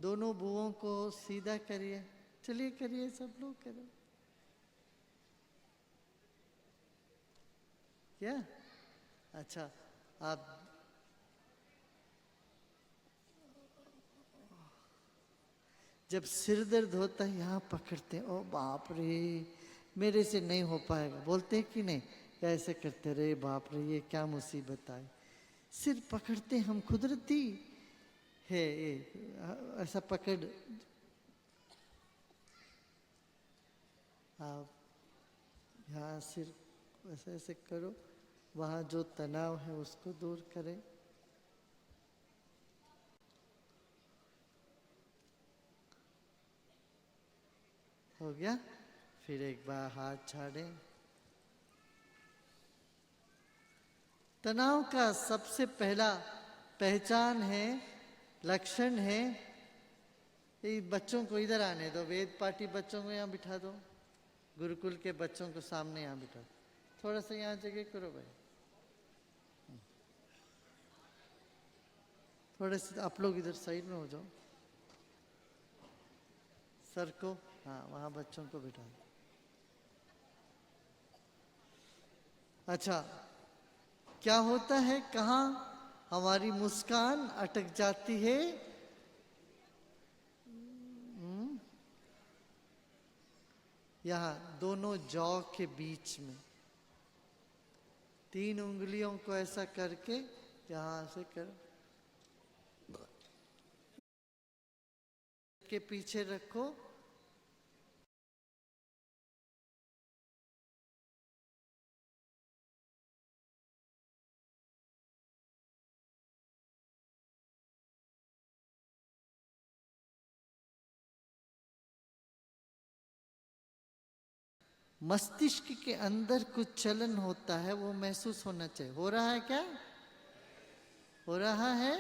दोनों भुवों को सीधा करिए। चलिए करिए, सब लोग करो। क्या? अच्छा, आप जब सिर दर्द होता है यहाँ पकड़ते हैं, ओ बाप रे मेरे से नहीं हो पाएगा, बोलते हैं कि नहीं? ऐसे करते रहे, बाप रे ये क्या मुसीबत आई। सिर पकड़ते हम, कुदरती है ये। ऐसा पकड़, आप यहाँ सिर ऐसे ऐसे करो, वहाँ जो तनाव है उसको दूर करें। हो गया? फिर एक बार हाथ छाड़ें। तनाव का सबसे पहला पहचान है, लक्षण है, ये बच्चों को इधर आने दो, वेद पाठी बच्चों को यहाँ बिठा दो, गुरुकुल के बच्चों को सामने यहाँ बिठा दो। थोड़ा सा यहाँ जगह करो भाई, थोड़े से आप लोग इधर साइड में हो जाओ। सर को, हाँ वहाँ बच्चों को बिठा दो। अच्छा, क्या होता है, कहाँ हमारी मुस्कान अटक जाती है? यहाँ दोनों जौ के बीच में, 3 उंगलियों को ऐसा करके यहाँ से कर के पीछे रखो। मस्तिष्क के अंदर कुछ चलन होता है, वो महसूस होना चाहिए। हो रहा है क्या? हो रहा है?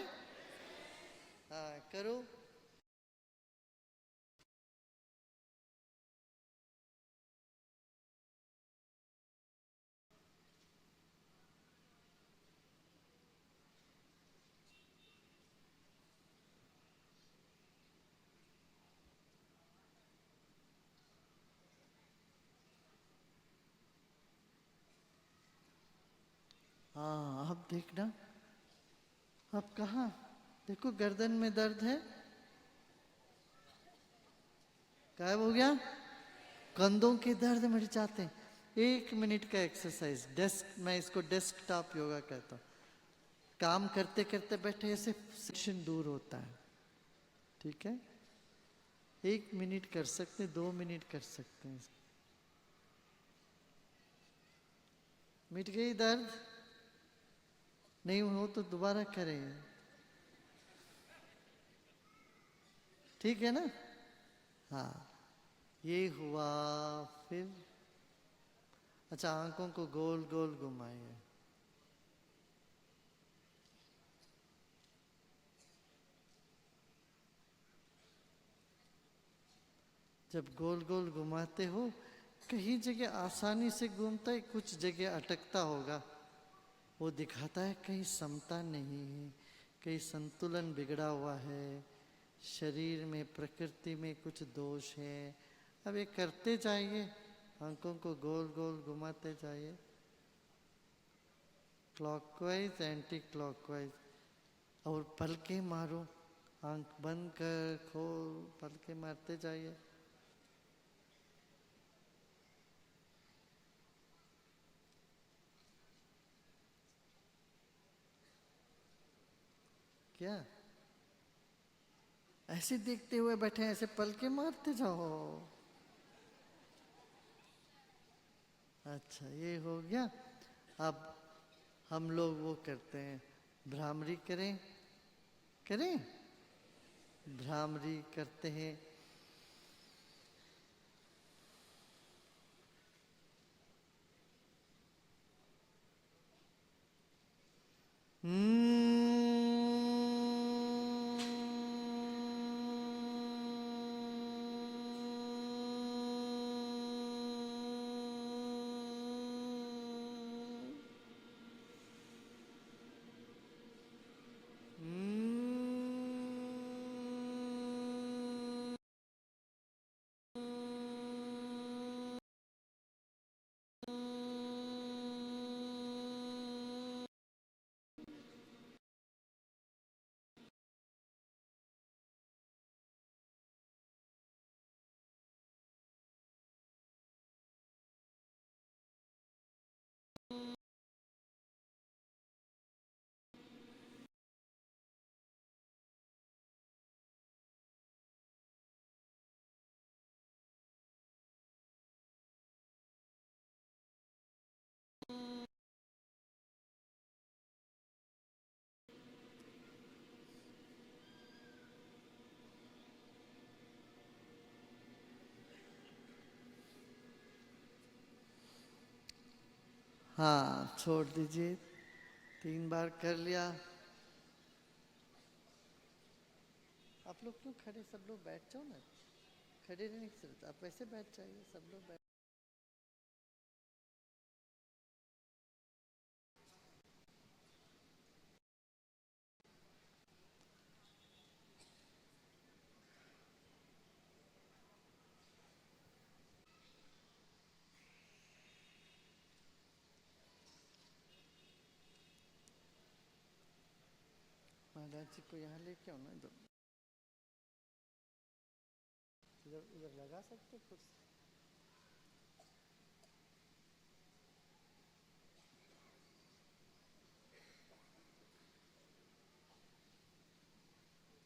हाँ करो। हाँ अब देखना, अब कहाँ, देखो गर्दन में दर्द है, गायब हो गया। कंधों के दर्द मिट जाते हैं। 1 मिनट का एक्सरसाइज, डेस्क, मैं इसको डेस्कटॉप योगा कहता हूँ। काम करते करते बैठे ऐसे सेक्शन दूर होता है, ठीक है? 1 मिनट कर सकते, 2 मिनट कर सकते हैं। मिट गई दर्द? नहीं हो तो दोबारा करें, ठीक है ना? हाँ ये हुआ। फिर अच्छा, आंखों को गोल गोल घुमाइए। जब गोल गोल घुमाते हो, कहीं जगह आसानी से घूमता है, कुछ जगह अटकता होगा, वो दिखाता है कहीं समता नहीं है, कहीं संतुलन बिगड़ा हुआ है, शरीर में, प्रकृति में कुछ दोष है। अब ये करते जाइए, आंखों को गोल गोल घुमाते जाइए, क्लॉकवाइज एंटी क्लॉकवाइज, और पलके मारो, आंख बंद कर खोल, पलके मारते जाइए। क्या ऐसे देखते हुए बैठे, ऐसे पलके मारते जाओ। अच्छा ये हो गया। अब हम लोग वो करते हैं, भ्रामरी करें, करें भ्रामरी करते हैं। हाँ, छोड़ दीजिए। 3 बार कर लिया। आप लोग क्यों खड़े, सब लोग बैठ जाओ ना। खड़े रहने की जरूरत, आप वैसे बैठ जाइए, सब लोग बैठ। महाराज जी को यहाँ लेके आओ ना, इधर इधर इधर लगा सकते कुर्सी।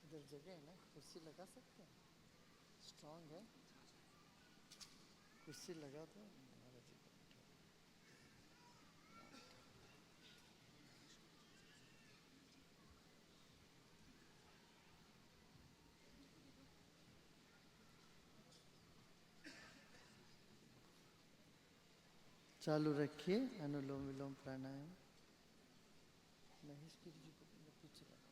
इधर जगह है ना, कुर्सी लगा सकते हैं। स्ट्रांग है, कुर्सी लगा दो महाराज जी को। चालू रखिए अनुलोम विलोम प्राणायाम। महेश गिरी जी को पीछे लगा।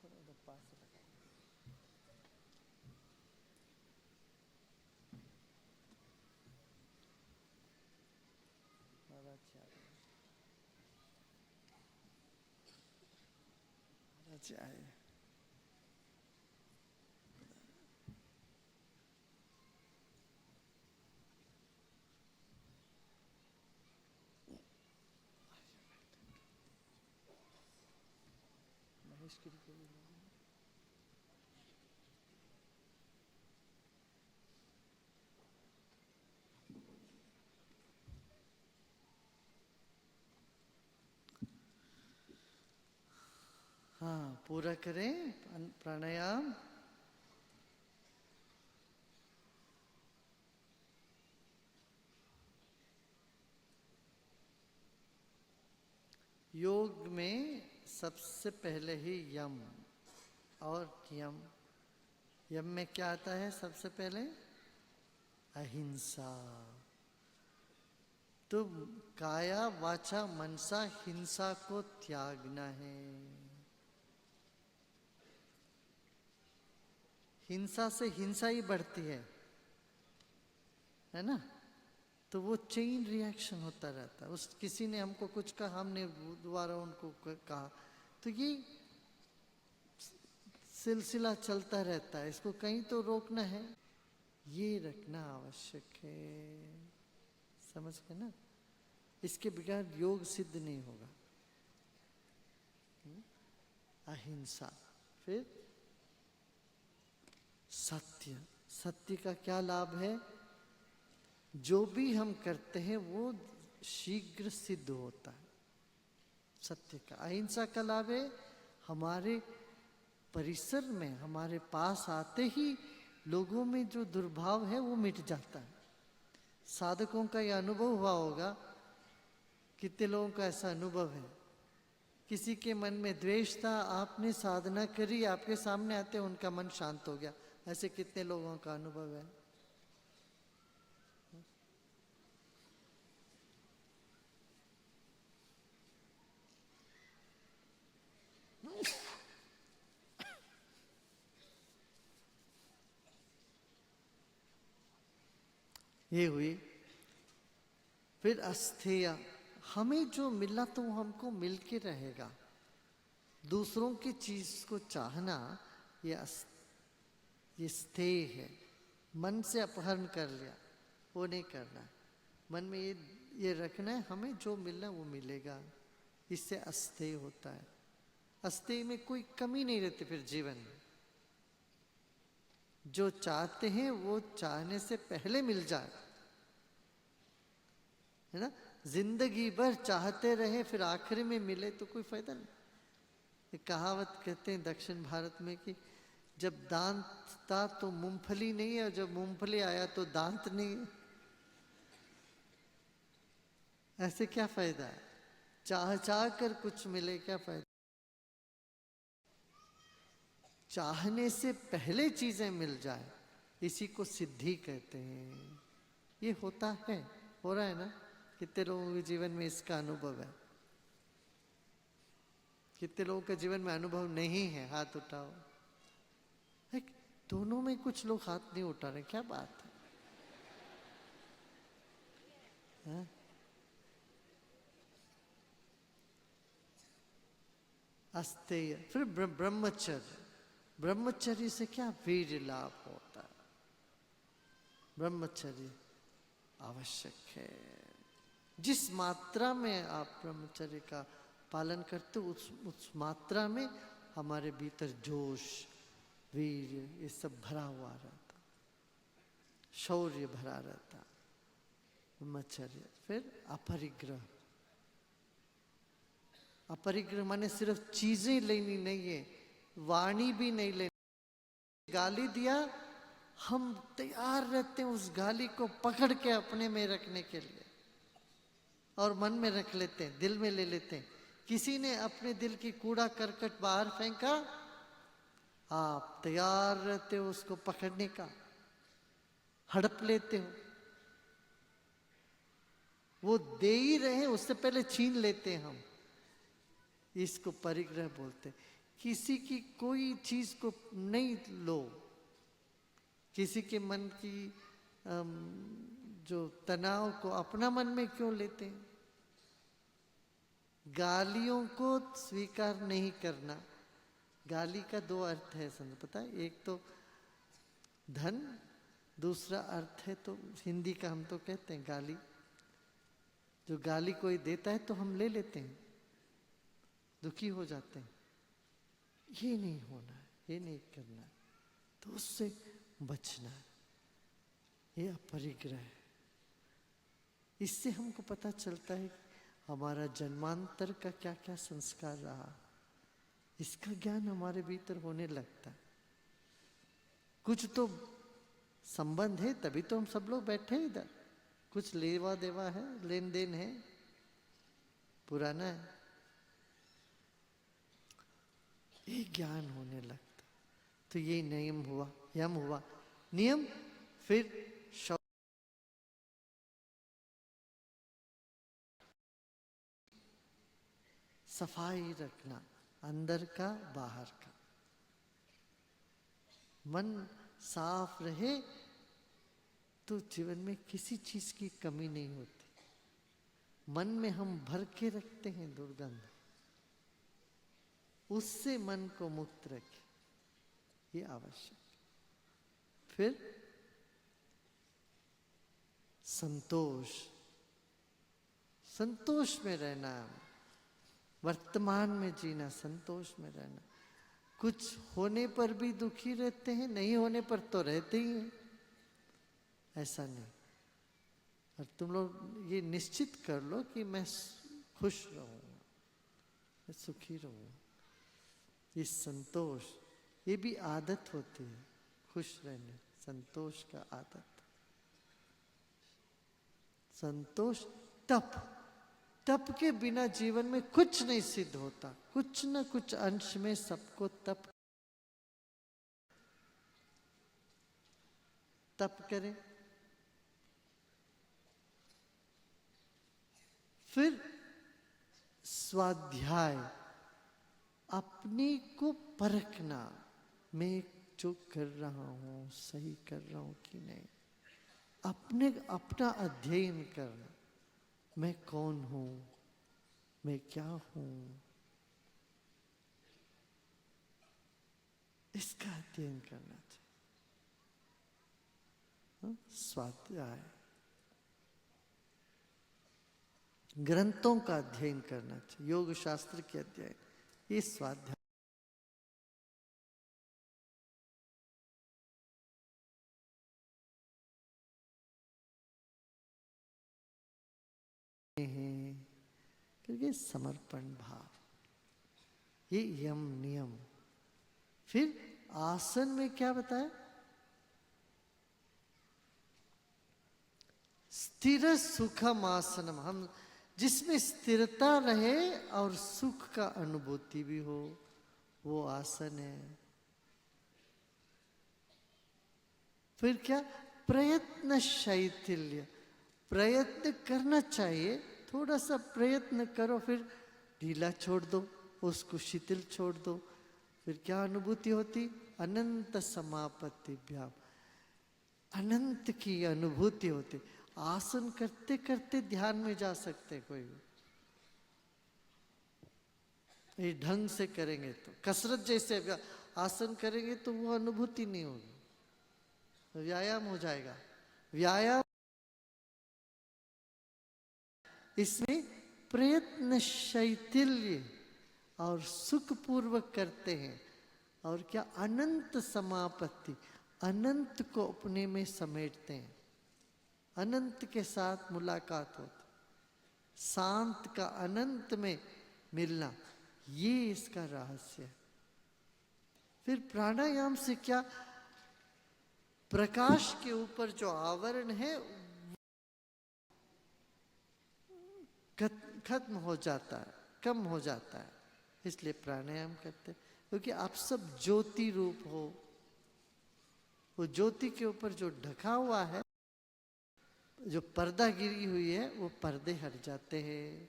थोड़ा उधर पास लगा। महाराज जी आ गए। महाराज जी आए। महेश गिरी को भी लगा। हाँ, पूरा करें प्राणायाम। योग में सबसे पहले ही यम और नियम। यम में क्या आता है सबसे पहले? अहिंसा। तो काया वाचा मनसा हिंसा को त्यागना है। हिंसा से हिंसा ही बढ़ती है ना? तो वो चेन रिएक्शन होता रहता है। उस किसी ने हमको कुछ कहा, हमने दोबारा उनको कहा, तो ये सिलसिला चलता रहता है। इसको कहीं तो रोकना है, ये रखना आवश्यक है। समझ गए ना? इसके बगैर योग सिद्ध नहीं होगा। अहिंसा, फिर सत्य। सत्य का क्या लाभ है? जो भी हम करते हैं वो शीघ्र सिद्ध होता है। सत्य का। अहिंसा का लाभ है हमारे परिसर में, हमारे पास आते ही लोगों में जो दुर्भाव है वो मिट जाता है। साधकों का यह अनुभव हुआ होगा। कितने लोगों का ऐसा अनुभव है? किसी के मन में द्वेष था, आपने साधना करी, आपके सामने आते उनका मन शांत हो गया। ऐसे कितने लोगों का अनुभव है? ये हुई। फिर अस्थेय। हमें जो मिला तो वो हमको मिल के रहेगा। दूसरों की चीज को चाहना ये स्थेय है। मन से अपहरण कर लिया, वो नहीं करना। मन में ये रखना है, हमें जो मिलना वो मिलेगा। इससे अस्थेय होता है। अस्थेय में कोई कमी नहीं रहती फिर जीवन में। जो चाहते हैं वो चाहने से पहले मिल जाए, है ना? जिंदगी भर चाहते रहे फिर आखिरी में मिले तो कोई फायदा नहीं। एक कहावत कहते हैं दक्षिण भारत में कि जब दांत था तो मूंगफली नहीं है, और जब मूंगफली आया तो दांत नहीं है। ऐसे क्या फायदा है? चाह चाह कर कुछ मिले क्या फायदा। चाहने से पहले चीजें मिल जाए, इसी को सिद्धि कहते हैं। ये होता है, हो रहा है ना। कितने लोगों के जीवन में इसका अनुभव है, कितने लोगों के जीवन में अनुभव नहीं है, हाथ उठाओ। दोनों में कुछ लोग हाथ नहीं उठा रहे, क्या बात है? अस्तेय। फिर ब्रह्मचर्य, ब्रह्मचर्य से क्या वीर लाभ होता है। ब्रह्मचर्य आवश्यक है। जिस मात्रा में आप ब्रह्मचर्य का पालन करते हो, उस मात्रा में हमारे भीतर जोश, वीर, ये सब भरा हुआ रहता, शौर्य भरा रहता। ब्रह्मचर्य। फिर अपरिग्रह। अपरिग्रह माने सिर्फ चीजें लेनी नहीं है, वाणी भी नहीं लेनी। गाली दिया, हम तैयार रहते हैं उस गाली को पकड़ के अपने में रखने के लिए, और मन में रख लेते हैं, दिल में ले लेते हैं। किसी ने अपने दिल की कूड़ा करकट बाहर फेंका, आप तैयार रहते हो उसको पकड़ने का, हड़प लेते हो। वो दे ही रहे, उससे पहले छीन लेते हैं हम। इसको परिग्रह बोलते हैं। किसी की कोई चीज को नहीं लो, किसी के मन की जो तनाव को अपना मन में क्यों लेते हैं। गालियों को स्वीकार नहीं करना। गाली का दो अर्थ है, समझ पता है। एक तो धन, दूसरा अर्थ है तो हिंदी का हम तो कहते हैं गाली। जो गाली कोई देता है तो हम ले लेते हैं, दुखी हो जाते हैं। ये नहीं होना है, ये नहीं करना है, तो उससे बचना है। ये अपरिग्रह है। इससे हमको पता चलता है हमारा जन्मांतर का क्या क्या संस्कार रहा, इसका ज्ञान हमारे भीतर होने लगता है। कुछ तो संबंध है, तभी तो हम सब लोग बैठे इधर। कुछ लेवा देवा है, लेन देन है, पुराना है, ये ज्ञान होने लगता। तो ये नियम हुआ, यम हुआ। नियम, फिर सफाई रखना, अंदर का बाहर का। मन साफ रहे तो जीवन में किसी चीज की कमी नहीं होती। मन में हम भर के रखते हैं दुर्गंध, उससे मन को मुक्त रखें, ये आवश्यक। फिर संतोष, संतोष में रहना, वर्तमान में जीना, संतोष में रहना। कुछ होने पर भी दुखी रहते हैं, नहीं होने पर तो रहते ही हैं, ऐसा नहीं। और तुम लोग ये निश्चित कर लो कि मैं खुश रहूंगा, मैं सुखी रहूंगा। ये संतोष, ये भी आदत होती है, खुश रहने, संतोष का आदत। संतोष, तप, तप के बिना जीवन में कुछ नहीं सिद्ध होता। कुछ न कुछ अंश में सबको तप करें। फिर स्वाध्याय, अपने को परखना, मैं जो कर रहा हूं सही कर रहा हूं कि नहीं। अपना अध्ययन करना, मैं कौन हूं, मैं क्या हूं, इसका अध्ययन करना चाहिए। स्वाध्याय, ग्रंथों का अध्ययन करना चाहिए, योग शास्त्र के अध्ययन, ये स्वाध्याय हैं। क्योंकि समर्पण भाव, ये यम नियम। फिर आसन में क्या बताया, स्थिर सुखम आसनम। हम जिसमें स्थिरता रहे और सुख का अनुभूति भी हो, वो आसन है। फिर क्या? प्रयत्न शैथिल्य, प्रयत्न करना चाहिए, थोड़ा सा प्रयत्न करो, फिर ढीला छोड़ दो, उसको शिथिल छोड़ दो, फिर क्या अनुभूति होती? अनंत समापत्तिभ्याम, अनंत की अनुभूति होती। आसन करते करते ध्यान में जा सकते कोई भी, ये ढंग से करेंगे तो। कसरत जैसे आसन करेंगे तो वो अनुभूति नहीं होगी, व्यायाम हो जाएगा। व्यायाम इसमें प्रयत्न शैथिल्य और सुखपूर्वक करते हैं, और क्या? अनंत समापत्ति, अनंत को अपने में समेटते हैं, अनंत के साथ मुलाकात होती, शांत का अनंत में मिलना, ये इसका रहस्य है। फिर प्राणायाम से क्या? प्रकाश के ऊपर जो आवरण है खत्म हो जाता है, कम हो जाता है, इसलिए प्राणायाम करते हैं। क्योंकि आप सब ज्योति रूप हो, वो ज्योति के ऊपर जो ढका हुआ है, जो पर्दा गिरी हुई है, वो पर्दे हट जाते हैं।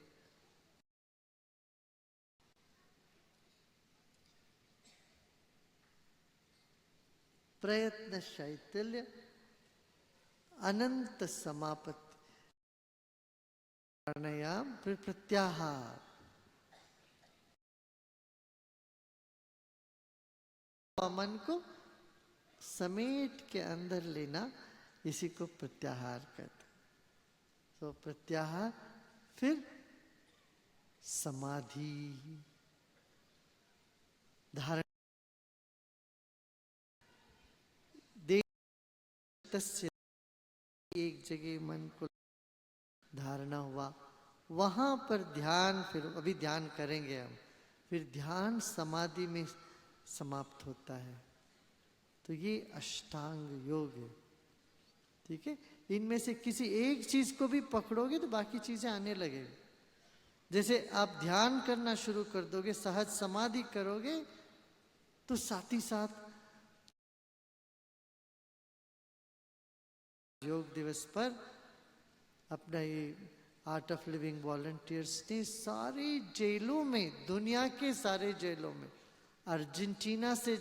प्रयत्न शैथिल्य, अनंत समापत्ति, प्राणायाम, फिर प्रत्याहार। मन को समेट के अंदर लेना, इसी को प्रत्याहार कहते। तो प्रत्याहार, फिर समाधि, धारण, तस्य, एक जगह मन को धारणा हुआ, वहां पर ध्यान, फिर अभी ध्यान करेंगे हम, फिर ध्यान समाधि में समाप्त होता है। तो ये अष्टांग योग है, ठीक है। इनमें से किसी एक चीज को भी पकड़ोगे तो बाकी चीजें आने लगेगी। जैसे आप ध्यान करना शुरू कर दोगे, सहज समाधि करोगे, तो साथ ही साथ योग दिवस पर अपना ये आर्ट ऑफ लिविंग वॉलंटियर्स ने सारी जेलों में, दुनिया के सारे जेलों में, अर्जेंटीना से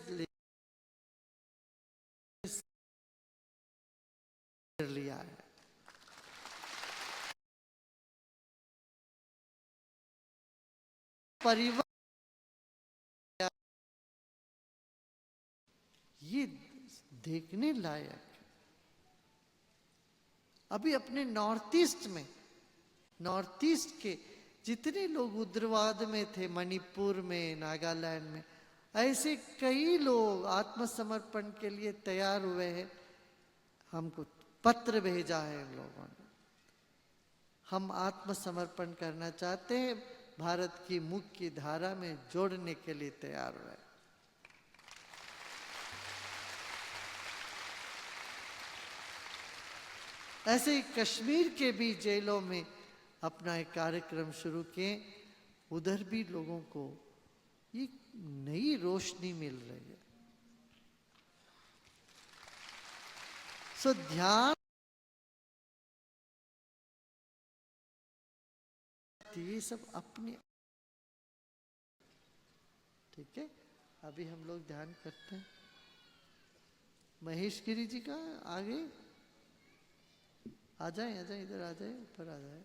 लिया है। परिवार ये देखने लायक। अभी अपने नॉर्थ ईस्ट में, नॉर्थ ईस्ट के जितने लोग उग्रवाद में थे, मणिपुर में, नागालैंड में, ऐसे कई लोग आत्मसमर्पण के लिए तैयार हुए हैं। हमको पत्र भेजा है इन लोगों ने, हम आत्मसमर्पण करना चाहते हैं, भारत की मुख्य धारा में जोड़ने के लिए तैयार हुए। ऐसे ही कश्मीर के भी जेलों में अपना एक कार्यक्रम शुरू किए, उधर भी लोगों को ये नई रोशनी मिल रही है। सो ध्यान, ये सब अपने, ठीक है। अभी हम लोग ध्यान करते हैं। महेश गिरी जी का आगे आ जाए, आ जाए, इधर आ जाए, ऊपर आ जाए।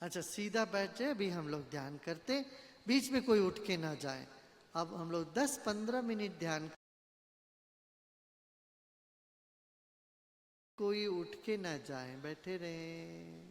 अच्छा, सीधा बैठ जाए, अभी हम लोग ध्यान करते, बीच में कोई उठ के ना जाए। अब हम लोग 10-15 मिनट ध्यान, कोई उठ के ना जाए, बैठे रहे।